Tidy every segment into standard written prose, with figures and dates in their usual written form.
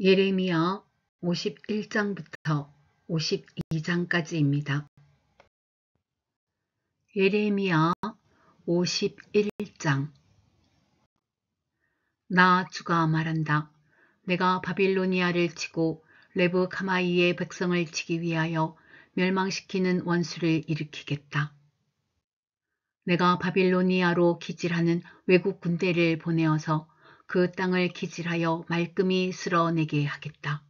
예레미야 51장부터 52장까지입니다. 예레미야 51장. 나 주가 말한다. 내가 바빌로니아를 치고 르브카마이의 백성을 치기 위하여 멸망시키는 원수를 일으키겠다. 내가 바빌로니아로 기질하는 외국 군대를 보내어서 그 땅을 기질하여 말끔히 쓸어내게 하겠다.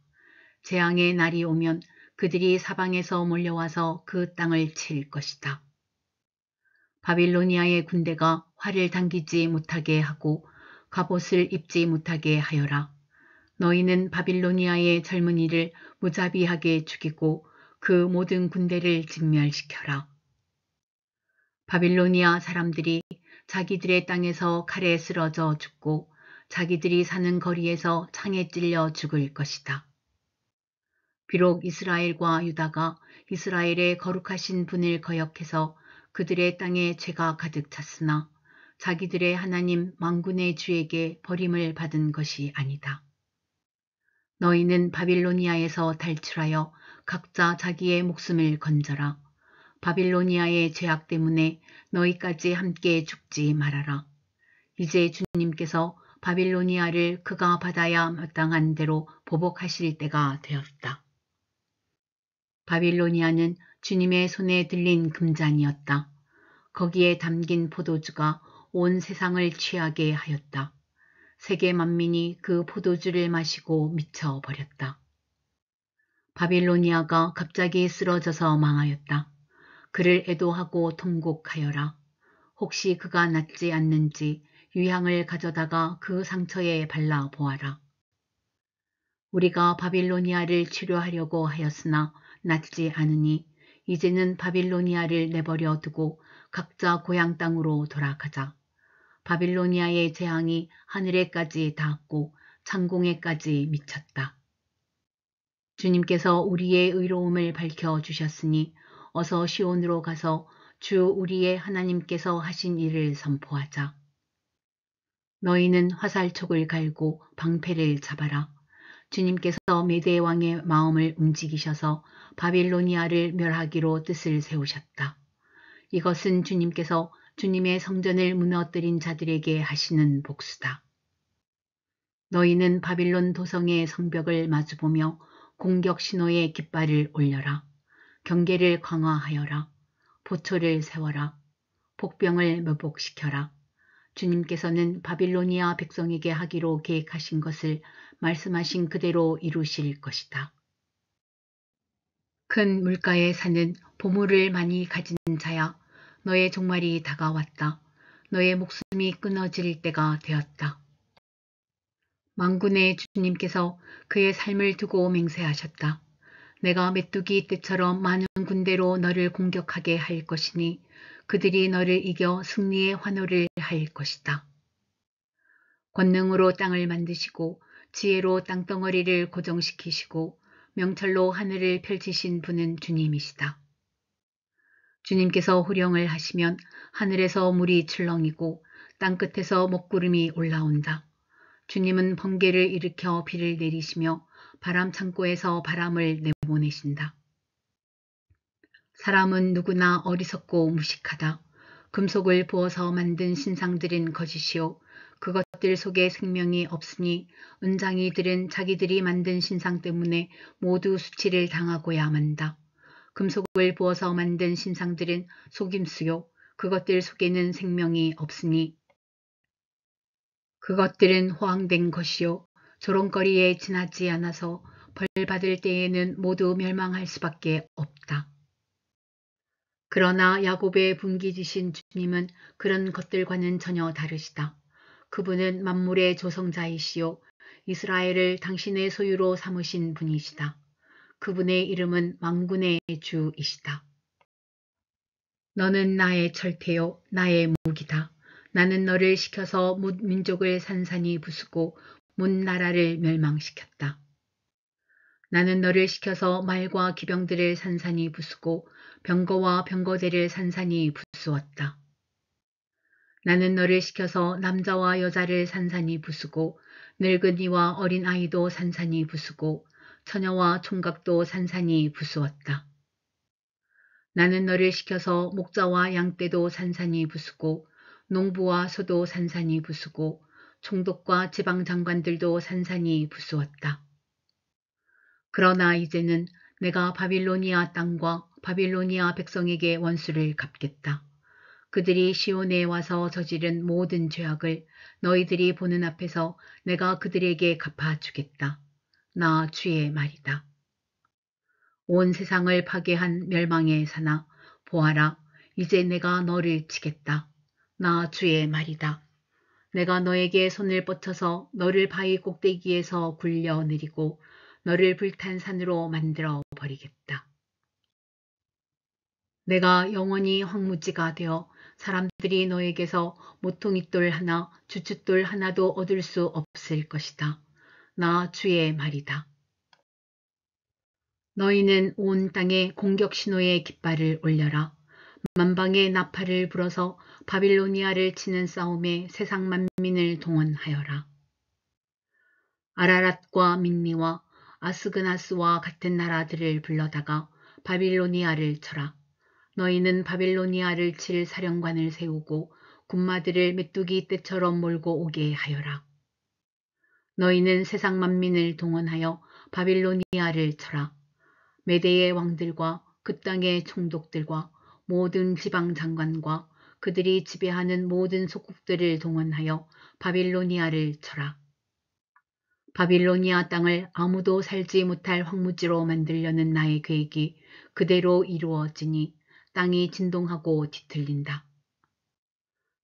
재앙의 날이 오면 그들이 사방에서 몰려와서 그 땅을 칠 것이다. 바빌로니아의 군대가 활을 당기지 못하게 하고 갑옷을 입지 못하게 하여라. 너희는 바빌로니아의 젊은이를 무자비하게 죽이고 그 모든 군대를 진멸시켜라. 바빌로니아 사람들이 자기들의 땅에서 칼에 쓰러져 죽고 자기들이 사는 거리에서 창에 찔려 죽을 것이다. 비록 이스라엘과 유다가 이스라엘의 거룩하신 분을 거역해서 그들의 땅에 죄가 가득 찼으나 자기들의 하나님 만군의 주에게 버림을 받은 것이 아니다. 너희는 바빌로니아에서 탈출하여 각자 자기의 목숨을 건져라. 바빌로니아의 죄악 때문에 너희까지 함께 죽지 말아라. 이제 주님께서 바빌로니아를 그가 받아야 마땅한 대로 보복하실 때가 되었다. 바빌로니아는 주님의 손에 들린 금잔이었다. 거기에 담긴 포도주가 온 세상을 취하게 하였다. 세계 만민이 그 포도주를 마시고 미쳐버렸다. 바빌로니아가 갑자기 쓰러져서 망하였다. 그를 애도하고 통곡하여라. 혹시 그가 낫지 않는지 유향을 가져다가 그 상처에 발라보아라. 우리가 바빌로니아를 치료하려고 하였으나 낫지 않으니 이제는 바빌로니아를 내버려 두고 각자 고향 땅으로 돌아가자. 바빌로니아의 재앙이 하늘에까지 닿았고 창공에까지 미쳤다. 주님께서 우리의 의로움을 밝혀주셨으니 어서 시온으로 가서 주 우리의 하나님께서 하신 일을 선포하자. 너희는 화살촉을 갈고 방패를 잡아라. 주님께서 메대 왕의 마음을 움직이셔서 바빌로니아를 멸하기로 뜻을 세우셨다. 이것은 주님께서 주님의 성전을 무너뜨린 자들에게 하시는 복수다. 너희는 바빌론 도성의 성벽을 마주보며 공격 신호의 깃발을 올려라. 경계를 강화하여라. 보초를 세워라. 복병을 매복시켜라. 주님께서는 바빌로니아 백성에게 하기로 계획하신 것을 말씀하신 그대로 이루실 것이다. 큰 물가에 사는 보물을 많이 가진 자야, 너의 종말이 다가왔다. 너의 목숨이 끊어질 때가 되었다. 만군의 주님께서 그의 삶을 두고 맹세하셨다. 내가 메뚜기 떼처럼 많은 군대로 너를 공격하게 할 것이니 그들이 너를 이겨 승리의 환호를 할 것이다. 권능으로 땅을 만드시고 지혜로 땅덩어리를 고정시키시고 명철로 하늘을 펼치신 분은 주님이시다. 주님께서 후령을 하시면 하늘에서 물이 출렁이고 땅끝에서 먹구름이 올라온다. 주님은 번개를 일으켜 비를 내리시며 바람 창고에서 바람을 내보내신다. 사람은 누구나 어리석고 무식하다. 금속을 부어서 만든 신상들은 거짓이요 그것들 속에 생명이 없으니 은장이들은 자기들이 만든 신상 때문에 모두 수치를 당하고야 만다. 금속을 부어서 만든 신상들은 속임수요 그것들 속에는 생명이 없으니 그것들은 호황된 것이요 조롱거리에 지나지 않아서 벌 받을 때에는 모두 멸망할 수밖에 없다. 그러나 야곱의 분기지신 주님은 그런 것들과는 전혀 다르시다. 그분은 만물의 조성자이시요 이스라엘을 당신의 소유로 삼으신 분이시다. 그분의 이름은 만군의 주이시다. 너는 나의 철퇴요 나의 무기다. 나는 너를 시켜서 뭇 민족을 산산이 부수고 뭇 나라를 멸망시켰다. 나는 너를 시켜서 말과 기병들을 산산이 부수고 병거와 병거대를 산산이 부수었다. 나는 너를 시켜서 남자와 여자를 산산이 부수고 늙은이와 어린아이도 산산이 부수고 처녀와 총각도 산산이 부수었다. 나는 너를 시켜서 목자와 양떼도 산산이 부수고 농부와 소도 산산이 부수고 총독과 지방장관들도 산산이 부수었다. 그러나 이제는 내가 바빌로니아 땅과 바빌로니아 백성에게 원수를 갚겠다. 그들이 시온에 와서 저지른 모든 죄악을 너희들이 보는 앞에서 내가 그들에게 갚아주겠다. 나 주의 말이다. 온 세상을 파괴한 멸망의 사나 보아라, 이제 내가 너를 치겠다. 나 주의 말이다. 내가 너에게 손을 뻗쳐서 너를 바위 꼭대기에서 굴려 내리고 너를 불탄 산으로 만들어 버리겠다. 내가 영원히 황무지가 되어 사람들이 너에게서 모퉁이돌 하나, 주춧돌 하나도 얻을 수 없을 것이다. 나 주의 말이다. 너희는 온 땅에 공격 신호의 깃발을 올려라. 만방의 나팔을 불어서 바빌로니아를 치는 싸움에 세상 만민을 동원하여라. 아라랏과 민니와 아스그나스와 같은 나라들을 불러다가 바빌로니아를 쳐라. 너희는 바빌로니아를 칠 사령관을 세우고 군마들을 메뚜기 떼처럼 몰고 오게 하여라. 너희는 세상 만민을 동원하여 바빌로니아를 쳐라. 메대의 왕들과 그 땅의 총독들과 모든 지방 장관과 그들이 지배하는 모든 속국들을 동원하여 바빌로니아를 쳐라. 바빌로니아 땅을 아무도 살지 못할 황무지로 만들려는 나의 계획이 그대로 이루어지니 땅이 진동하고 뒤틀린다.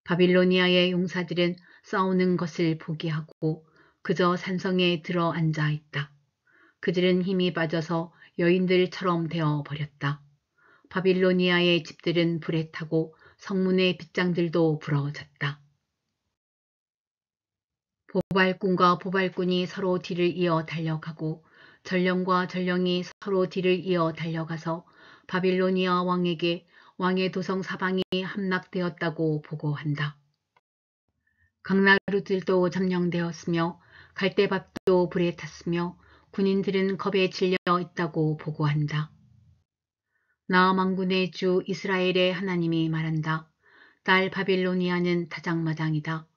바빌로니아의 용사들은 싸우는 것을 포기하고 그저 산성에 들어 앉아 있다. 그들은 힘이 빠져서 여인들처럼 되어 버렸다. 바빌로니아의 집들은 불에 타고 성문의 빗장들도 부러졌다. 보발꾼과 보발꾼이 서로 뒤를 이어 달려가고 전령과 전령이 서로 뒤를 이어 달려가서 바빌로니아 왕에게 왕의 도성 사방이 함락되었다고 보고한다. 강나루들도 점령되었으며 갈대밭도 불에 탔으며 군인들은 겁에 질려 있다고 보고한다. 나 만군의 주 이스라엘의 하나님이 말한다. 딸 바빌로니아는 타작마당이다.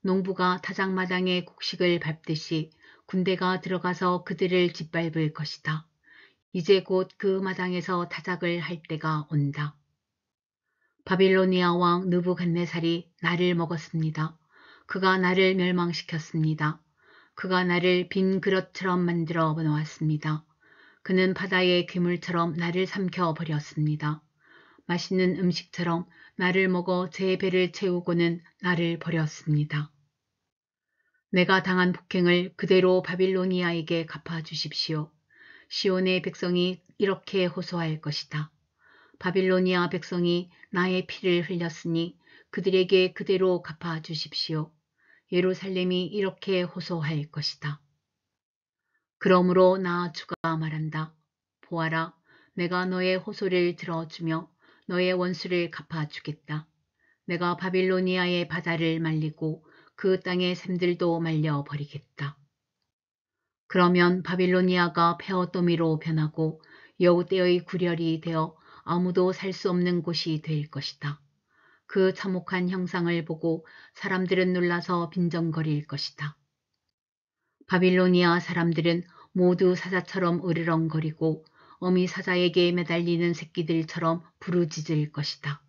농부가 타작마당에 곡식을 밟듯이 군대가 들어가서 그들을 짓밟을 것이다. 이제 곧 그 마당에서 타작을 할 때가 온다. 바빌로니아 왕 느부갓네살이 나를 먹었습니다. 그가 나를 멸망시켰습니다. 그가 나를 빈 그릇처럼 만들어 놓았습니다. 그는 바다의 괴물처럼 나를 삼켜버렸습니다. 맛있는 음식처럼 나를 먹어 제 배를 채우고는 나를 버렸습니다. 내가 당한 폭행을 그대로 바빌로니아에게 갚아주십시오. 시온의 백성이 이렇게 호소할 것이다. 바빌로니아 백성이 나의 피를 흘렸으니 그들에게 그대로 갚아주십시오. 예루살렘이 이렇게 호소할 것이다. 그러므로 나 주가 말한다. 보아라, 내가 너의 호소를 들어주며 너의 원수를 갚아주겠다. 내가 바빌로니아의 바다를 말리고 그 땅의 샘들도 말려버리겠다. 그러면 바빌로니아가 폐허더미로 변하고 여우떼의 구렬이 되어 아무도 살 수 없는 곳이 될 것이다. 그 참혹한 형상을 보고 사람들은 놀라서 빈정거릴 것이다. 바빌로니아 사람들은 모두 사자처럼 으르렁거리고 어미 사자에게 매달리는 새끼들처럼 부르짖을 것이다.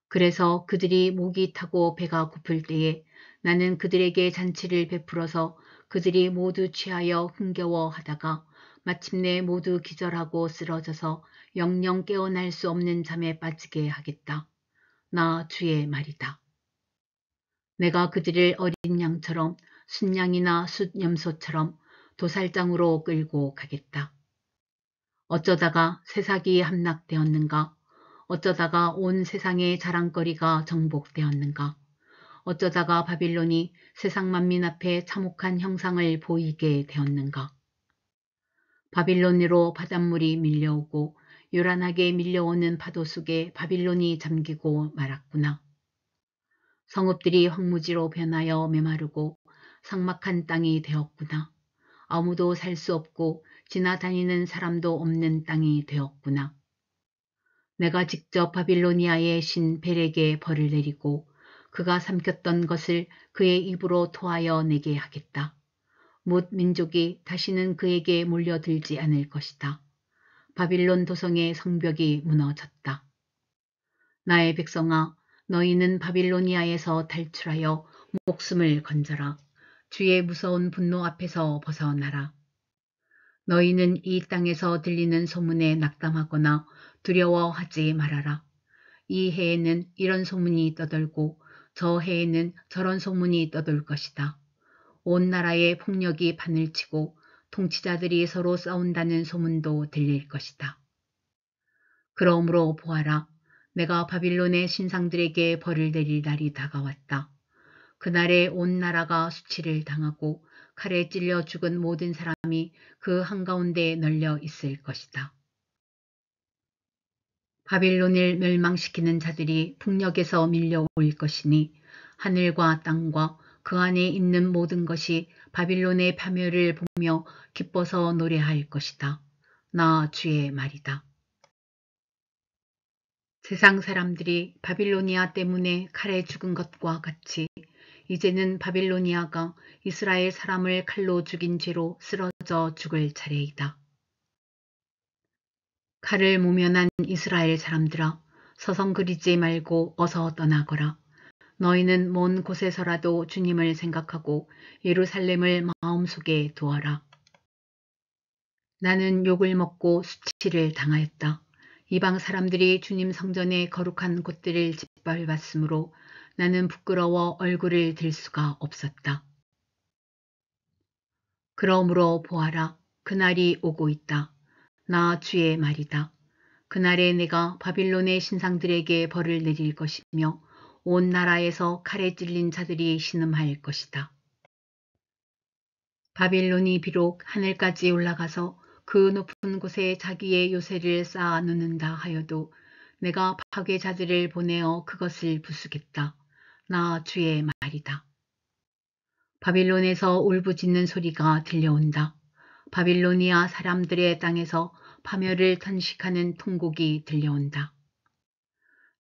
그래서 그들이 목이 타고 배가 고플 때에 나는 그들에게 잔치를 베풀어서 그들이 모두 취하여 흥겨워하다가 마침내 모두 기절하고 쓰러져서 영영 깨어날 수 없는 잠에 빠지게 하겠다. 나 주의 말이다. 내가 그들을 어린 양처럼 순양이나 숫염소처럼 도살장으로 끌고 가겠다. 어쩌다가 새싹이 함락되었는가? 어쩌다가 온 세상의 자랑거리가 정복되었는가? 어쩌다가 바빌론이 세상 만민 앞에 참혹한 형상을 보이게 되었는가? 바빌론으로 바닷물이 밀려오고 요란하게 밀려오는 파도 속에 바빌론이 잠기고 말았구나. 성읍들이 황무지로 변하여 메마르고 삭막한 땅이 되었구나. 아무도 살 수 없고 지나다니는 사람도 없는 땅이 되었구나. 내가 직접 바빌로니아의 신 벨에게 벌을 내리고 그가 삼켰던 것을 그의 입으로 토하여 내게 하겠다. 뭇 민족이 다시는 그에게 몰려들지 않을 것이다. 바빌론 도성의 성벽이 무너졌다. 나의 백성아, 너희는 바빌로니아에서 탈출하여 목숨을 건져라. 주의 무서운 분노 앞에서 벗어나라. 너희는 이 땅에서 들리는 소문에 낙담하거나 두려워하지 말아라. 이 해에는 이런 소문이 떠돌고 저 해에는 저런 소문이 떠돌 것이다. 온 나라에 폭력이 판을 치고 통치자들이 서로 싸운다는 소문도 들릴 것이다. 그러므로 보아라. 내가 바빌론의 신상들에게 벌을 내릴 날이 다가왔다. 그날에 온 나라가 수치를 당하고 칼에 찔려 죽은 모든 사람이 그 한가운데에 널려 있을 것이다. 바빌론을 멸망시키는 자들이 북녘에서 밀려올 것이니 하늘과 땅과 그 안에 있는 모든 것이 바빌론의 파멸을 보며 기뻐서 노래할 것이다. 나 주의 말이다. 세상 사람들이 바빌로니아 때문에 칼에 죽은 것과 같이 이제는 바빌로니아가 이스라엘 사람을 칼로 죽인 죄로 쓰러져 죽을 차례이다. 칼을 모면한 이스라엘 사람들아, 서성거리지 말고 어서 떠나거라. 너희는 먼 곳에서라도 주님을 생각하고 예루살렘을 마음속에 두어라. 나는 욕을 먹고 수치를 당하였다. 이방 사람들이 주님 성전의 거룩한 곳들을 짓밟았으므로 나는 부끄러워 얼굴을 들 수가 없었다. 그러므로 보아라. 그날이 오고 있다. 나 주의 말이다. 그날에 내가 바빌론의 신상들에게 벌을 내릴 것이며 온 나라에서 칼에 찔린 자들이 신음할 것이다. 바빌론이 비록 하늘까지 올라가서 그 높은 곳에 자기의 요새를 쌓아 놓는다 하여도 내가 파괴자들을 보내어 그것을 부수겠다. 나 주의 말이다. 바빌론에서 울부짖는 소리가 들려온다. 바빌로니아 사람들의 땅에서 파멸을 탄식하는 통곡이 들려온다.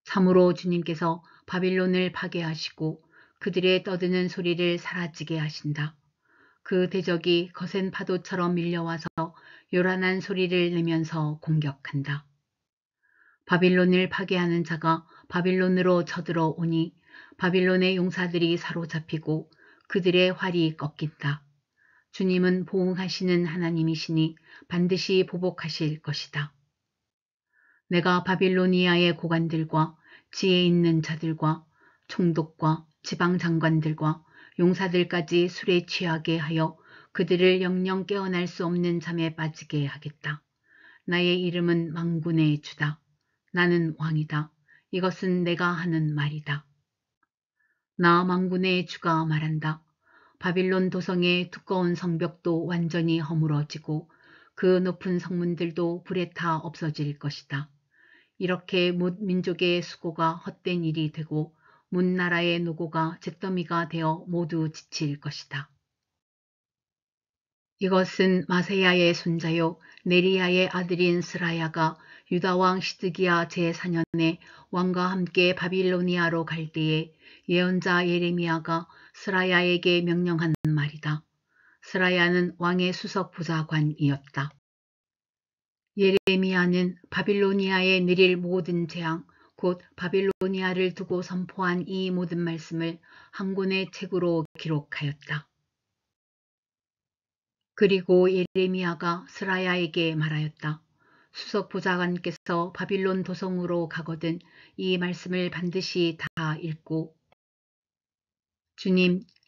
참으로 주님께서 바빌론을 파괴하시고 그들의 떠드는 소리를 사라지게 하신다. 그 대적이 거센 파도처럼 밀려와서 요란한 소리를 내면서 공격한다. 바빌론을 파괴하는 자가 바빌론으로 쳐들어오니 바빌론의 용사들이 사로잡히고 그들의 활이 꺾인다. 주님은 보응하시는 하나님이시니 반드시 보복하실 것이다. 내가 바빌로니아의 고관들과 지혜 있는 자들과 총독과 지방장관들과 용사들까지 술에 취하게 하여 그들을 영영 깨어날 수 없는 잠에 빠지게 하겠다. 나의 이름은 만군의 주다. 나는 왕이다. 이것은 내가 하는 말이다. 나 만군의 주가 말한다. 바빌론 도성의 두꺼운 성벽도 완전히 허물어지고 그 높은 성문들도 불에 타 없어질 것이다. 이렇게 뭇 민족의 수고가 헛된 일이 되고 뭇 나라의 노고가 잿더미가 되어 모두 지칠 것이다. 이것은 마세야의 손자요 네리야의 아들인 스라야가 유다왕 시드기야 제4년에 왕과 함께 바빌로니아로 갈 때에 예언자 예레미야가 스라야에게 명령한 말이다. 스라야는 왕의 수석 보좌관이었다. 예레미야는 바빌로니아에 내릴 모든 재앙, 곧 바빌로니아를 두고 선포한 이 모든 말씀을 한 권의 책으로 기록하였다. 그리고 예레미야가 스라야에게 말하였다. 수석 보좌관께서 바빌론 도성으로 가거든 이 말씀을 반드시 다 읽고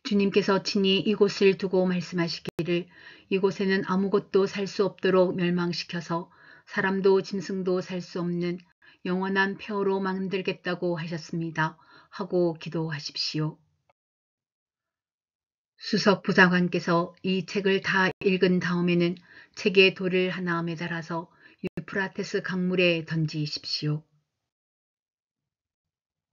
주님께서 친히 이곳을 두고 말씀하시기를 이곳에는 아무것도 살 수 없도록 멸망시켜서 사람도 짐승도 살 수 없는 영원한 폐허로 만들겠다고 하셨습니다. 하고 기도하십시오. 수석 부장관께서 이 책을 다 읽은 다음에는 책에 돌을 하나 매달아서 유프라테스 강물에 던지십시오.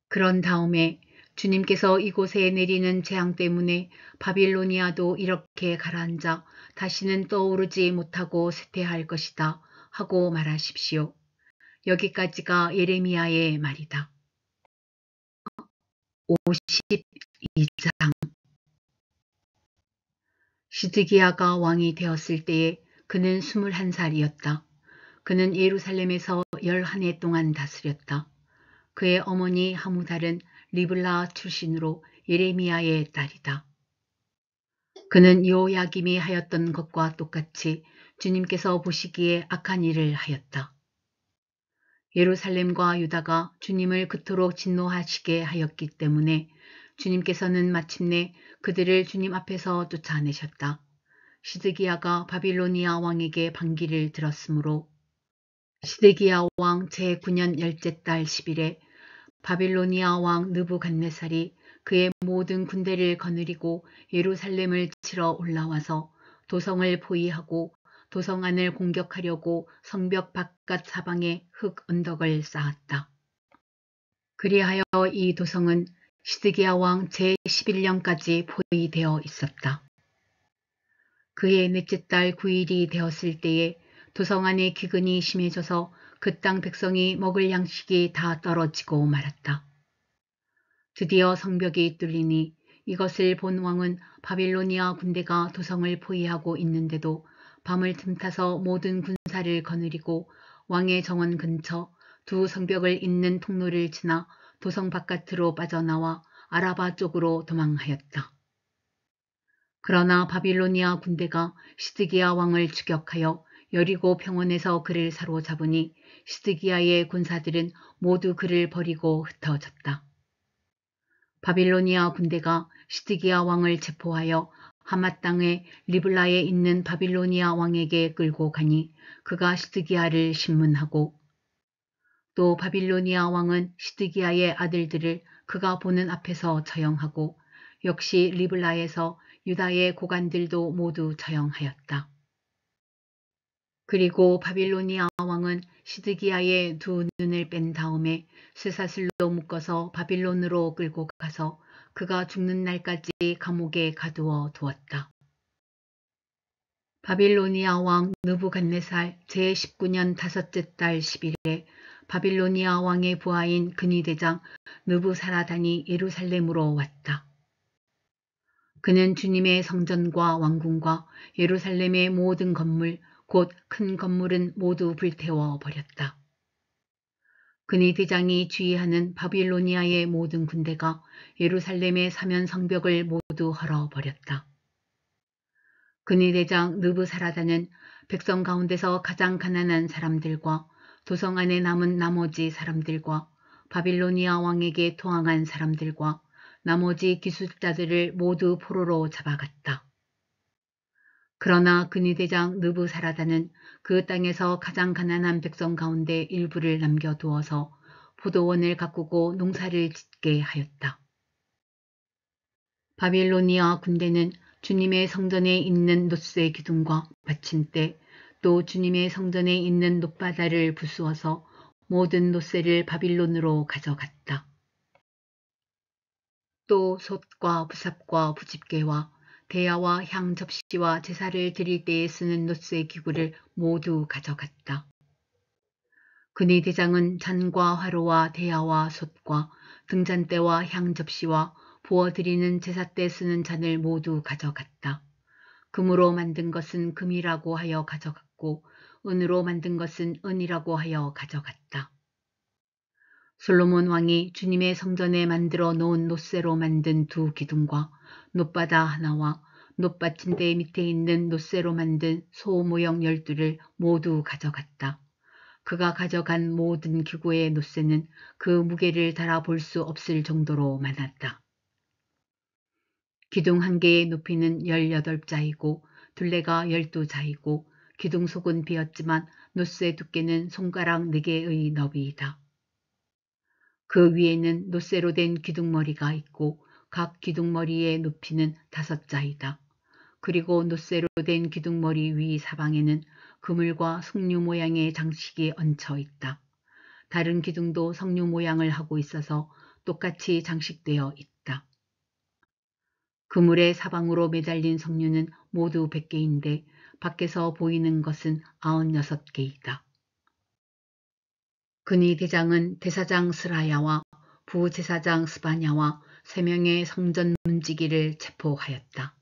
그런 다음에 주님께서 이곳에 내리는 재앙 때문에 바빌로니아도 이렇게 가라앉아 다시는 떠오르지 못하고 쇠퇴할 것이다 하고 말하십시오. 여기까지가 예레미야의 말이다. 52장. 시드기야가 왕이 되었을 때에 그는 21살이었다. 그는 예루살렘에서 11해 동안 다스렸다. 그의 어머니 하무달은 리블라 출신으로 예레미야의 딸이다. 그는 요야김이 하였던 것과 똑같이 주님께서 보시기에 악한 일을 하였다. 예루살렘과 유다가 주님을 그토록 진노하시게 하였기 때문에 주님께서는 마침내 그들을 주님 앞에서 쫓아내셨다. 시드기야가 바빌로니아 왕에게 반기를 들었으므로 시드기야 왕 제9년 열째 달 10일에 바빌로니아 왕 느부갓네살이 그의 모든 군대를 거느리고 예루살렘을 치러 올라와서 도성을 포위하고 도성 안을 공격하려고 성벽 바깥 사방에 흙 언덕을 쌓았다. 그리하여 이 도성은 시드기야 왕 제11년까지 포위되어 있었다. 그의 넷째 달 9일이 되었을 때에 도성 안의 기근이 심해져서 그 땅 백성이 먹을 양식이 다 떨어지고 말았다. 드디어 성벽이 뚫리니 이것을 본 왕은 바빌로니아 군대가 도성을 포위하고 있는데도 밤을 틈타서 모든 군사를 거느리고 왕의 정원 근처 두 성벽을 잇는 통로를 지나 도성 바깥으로 빠져나와 아라바 쪽으로 도망하였다. 그러나 바빌로니아 군대가 시드기야 왕을 추격하여 여리고 평원에서 그를 사로잡으니 시드기야의 군사들은 모두 그를 버리고 흩어졌다. 바빌로니아 군대가 시드기야 왕을 체포하여 하맛 땅의 리블라에 있는 바빌로니아 왕에게 끌고 가니 그가 시드기야를 신문하고 또 바빌로니아 왕은 시드기야의 아들들을 그가 보는 앞에서 처형하고 역시 리블라에서 유다의 고관들도 모두 처형하였다. 그리고 바빌로니아 왕은 시드기야의 두 눈을 뺀 다음에 쇠사슬로 묶어서 바빌론으로 끌고 가서 그가 죽는 날까지 감옥에 가두어 두었다. 바빌로니아 왕 느부갓네살 제19년 다섯째 달 10일에 바빌로니아 왕의 부하인 근위대장 느부사라단이 예루살렘으로 왔다. 그는 주님의 성전과 왕궁과 예루살렘의 모든 건물, 곧 큰 건물은 모두 불태워 버렸다. 근위대장이 주의하는 바빌로니아의 모든 군대가 예루살렘의 사면 성벽을 모두 헐어버렸다. 근위대장 느부사라단은 백성 가운데서 가장 가난한 사람들과 도성 안에 남은 나머지 사람들과 바빌로니아 왕에게 토항한 사람들과 나머지 기술자들을 모두 포로로 잡아갔다. 그러나 근위대장 느부사라단은 그 땅에서 가장 가난한 백성 가운데 일부를 남겨두어서 포도원을 가꾸고 농사를 짓게 하였다. 바빌로니아 군대는 주님의 성전에 있는 놋새 기둥과 받침대 또 주님의 성전에 있는 놋바다를 부수어서 모든 놋새를 바빌론으로 가져갔다. 또 솥과 부삽과 부집개와 대야와 향 접시와 제사를 드릴 때에 쓰는 놋새 기구를 모두 가져갔다. 근위대장은 잔과 화로와 대야와 솥과 등잔대와 향 접시와 부어드리는 제사 때 쓰는 잔을 모두 가져갔다. 금으로 만든 것은 금이라고 하여 가져갔고 은으로 만든 것은 은이라고 하여 가져갔다. 솔로몬 왕이 주님의 성전에 만들어 놓은 놋새로 만든 두 기둥과 놋바다 하나와 놋받침대 밑에 있는 놋새로 만든 소 모형 12를 모두 가져갔다. 그가 가져간 모든 기구의 놋새는 그 무게를 달아볼 수 없을 정도로 많았다. 기둥 한 개의 높이는 18자이고 둘레가 12자이고 기둥 속은 비었지만 놋새 두께는 손가락 4개의 너비이다. 그 위에는 놋새로 된 기둥머리가 있고 각 기둥머리의 높이는 5자이다. 그리고 놋새로 된 기둥머리 위 사방에는 그물과 석류 모양의 장식이 얹혀 있다. 다른 기둥도 석류 모양을 하고 있어서 똑같이 장식되어 있다. 그물의 사방으로 매달린 석류는 모두 100개인데 밖에서 보이는 것은 96개이다. 근위 대장은 대사장 스라야와 부제사장 스바냐와 3명의 성전 문지기를 체포하였다.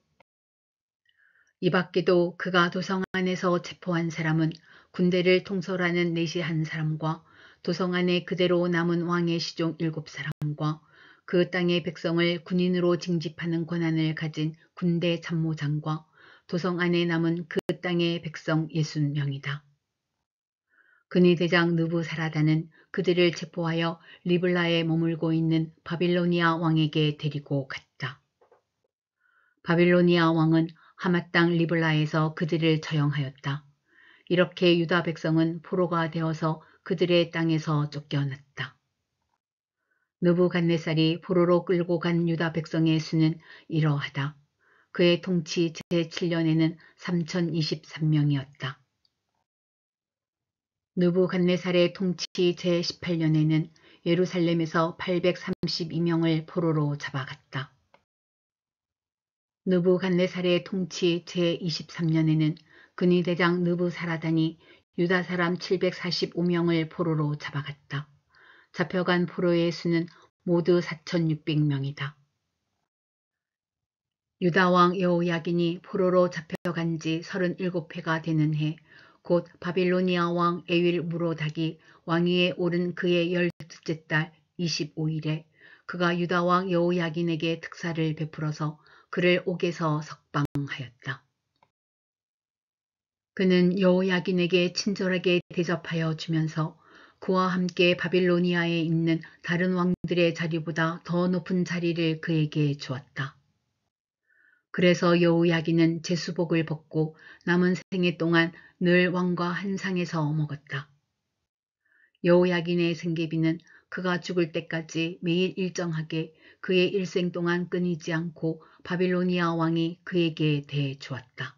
이 밖에도 그가 도성 안에서 체포한 사람은 군대를 통솔하는 내시한 사람과 도성 안에 그대로 남은 왕의 시종 7사람과 그 땅의 백성을 군인으로 징집하는 권한을 가진 군대 참모장과 도성 안에 남은 그 땅의 백성 60명이다. 근위 대장 느부사라다는 그들을 체포하여 리블라에 머물고 있는 바빌로니아 왕에게 데리고 갔다. 바빌로니아 왕은 하맛 땅 리블라에서 그들을 처형하였다. 이렇게 유다 백성은 포로가 되어서 그들의 땅에서 쫓겨났다. 느부갓네살이 포로로 끌고 간 유다 백성의 수는 이러하다. 그의 통치 제7년에는 3023명이었다. 느부갓네살의 통치 제18년에는 예루살렘에서 832명을 포로로 잡아갔다. 느부갓네살의 통치 제23년에는 근위 대장 느부사라단이 유다 사람 745명을 포로로 잡아갔다. 잡혀간 포로의 수는 모두 4600명이다. 유다 왕 여호야긴이 포로로 잡혀간 지 37회가 되는 해 곧 바빌로니아 왕 에윌 무로닥이 왕위에 오른 그의 12째 달 25일에 그가 유다 왕 여호야긴에게 특사를 베풀어서 그를 옥에서 석방하였다. 그는 여호야긴에게 친절하게 대접하여 주면서 그와 함께 바빌로니아에 있는 다른 왕들의 자리보다 더 높은 자리를 그에게 주었다. 그래서 여호야긴은 제수복을 벗고 남은 생애 동안 늘 왕과 한 상에서 먹었다. 여호야긴의 생계비는 그가 죽을 때까지 매일 일정하게 그의 일생 동안 끊이지 않고 바빌로니아 왕이 그에게 대주었다.